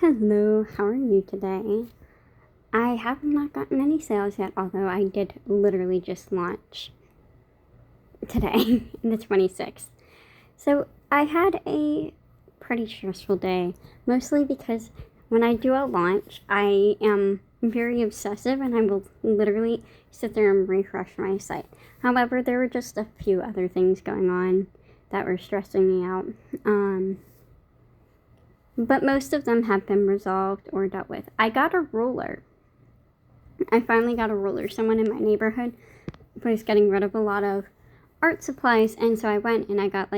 Hello, how are you today? I have not gotten any sales yet, although I did literally just launch today, the 26th. So I had a pretty stressful day, mostly because when I do a launch, I am very obsessive and I will literally sit there and refresh my site. However, there were just a few other things going on that were stressing me out. But most of them have been resolved or dealt with. I got a ruler. I finally got a ruler. Someone in my neighborhood was getting rid of a lot of art supplies, and so I went and I got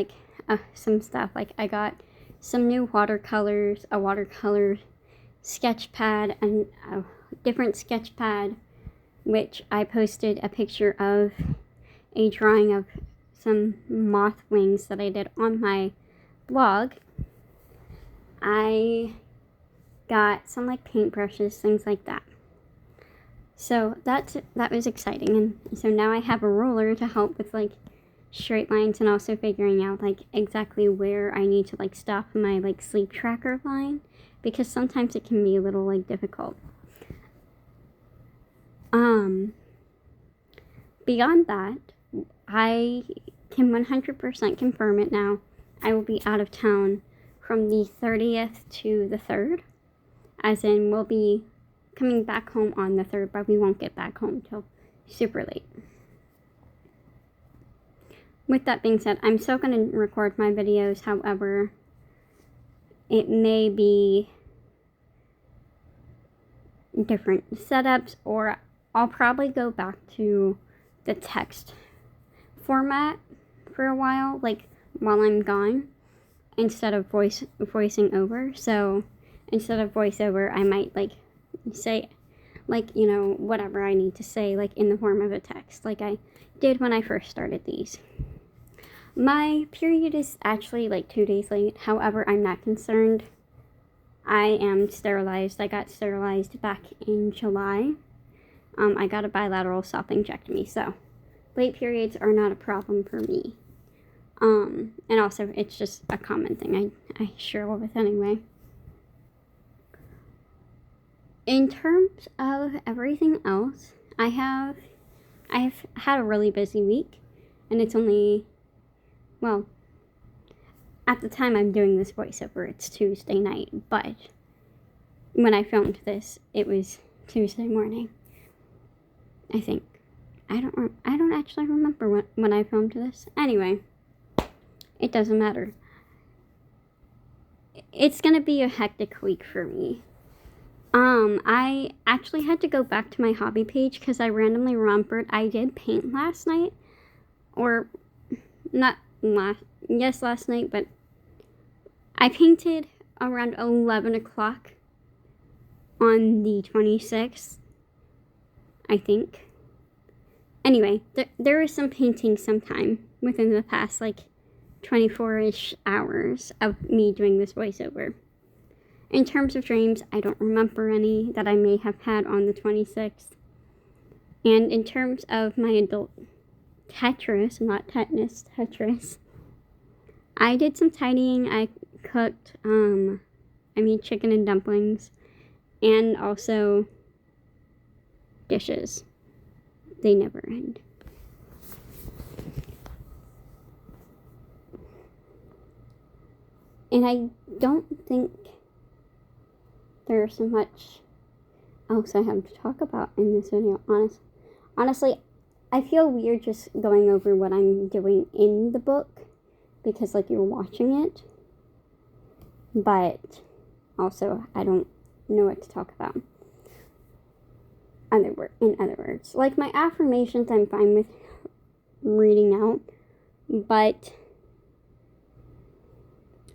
some stuff. Like I got some new watercolors, a watercolor sketch pad, and a different sketch pad, which I posted a picture of a drawing of some moth wings that I did on my blog. I got some paintbrushes, things like that. So that was exciting, and so now I have a ruler to help with straight lines and also figuring out exactly where I need to stop my sleep tracker line, because sometimes it can be a little difficult. Beyond that, I can 100% confirm it now. I will be out of town from the 30th to the 3rd, as in we'll be coming back home on the 3rd, but we won't get back home till super late. With that being said, I'm still going to record my videos. However, it may be different setups, or I'll probably go back to the text format for a while, while I'm gone, instead of voicing over. So instead of voiceover, I might say whatever I need to say in the form of a text, like I did when I first started these. My period is actually 2 days late. However, I'm not concerned. I am sterilized. I got sterilized back in July. I got a bilateral self-injectomy, so late periods are not a problem for me. And also, it's just a common thing I struggle with anyway. In terms of everything else, I've had a really busy week, and it's only, well, at the time I'm doing this voiceover, it's Tuesday night, but when I filmed this, it was Tuesday morning, I think. I don't actually remember when I filmed this. Anyway, it doesn't matter. It's gonna be a hectic week for me. I actually had to go back to my hobby page because I randomly remembered I did paint last night. Or, not last night, but I painted around 11 o'clock on the 26th, I think. Anyway, there was some painting sometime within the past 24-ish hours of me doing this voiceover. In terms of dreams, I don't remember any that I may have had on the 26th. And in terms of my adult Tetris, not tetanus, Tetris, I did some tidying. I cooked, I made chicken and dumplings, and also dishes. They never end. And I don't think there's so much else I have to talk about in this video. Honestly, I feel weird just going over what I'm doing in the book, because you're watching it, but also I don't know what to talk about. In other words, my affirmations, I'm fine with reading out, but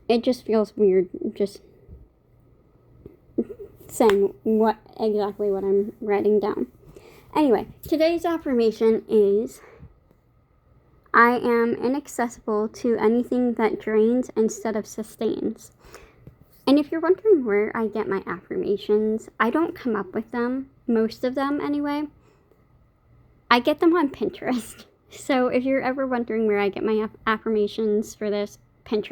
it just feels weird just saying what I'm writing down. Anyway, today's affirmation is: I am inaccessible to anything that drains instead of sustains. And if you're wondering where I get my affirmations, I don't come up with them, most of them anyway. I get them on Pinterest. So if you're ever wondering where I get my affirmations for this, Pinterest.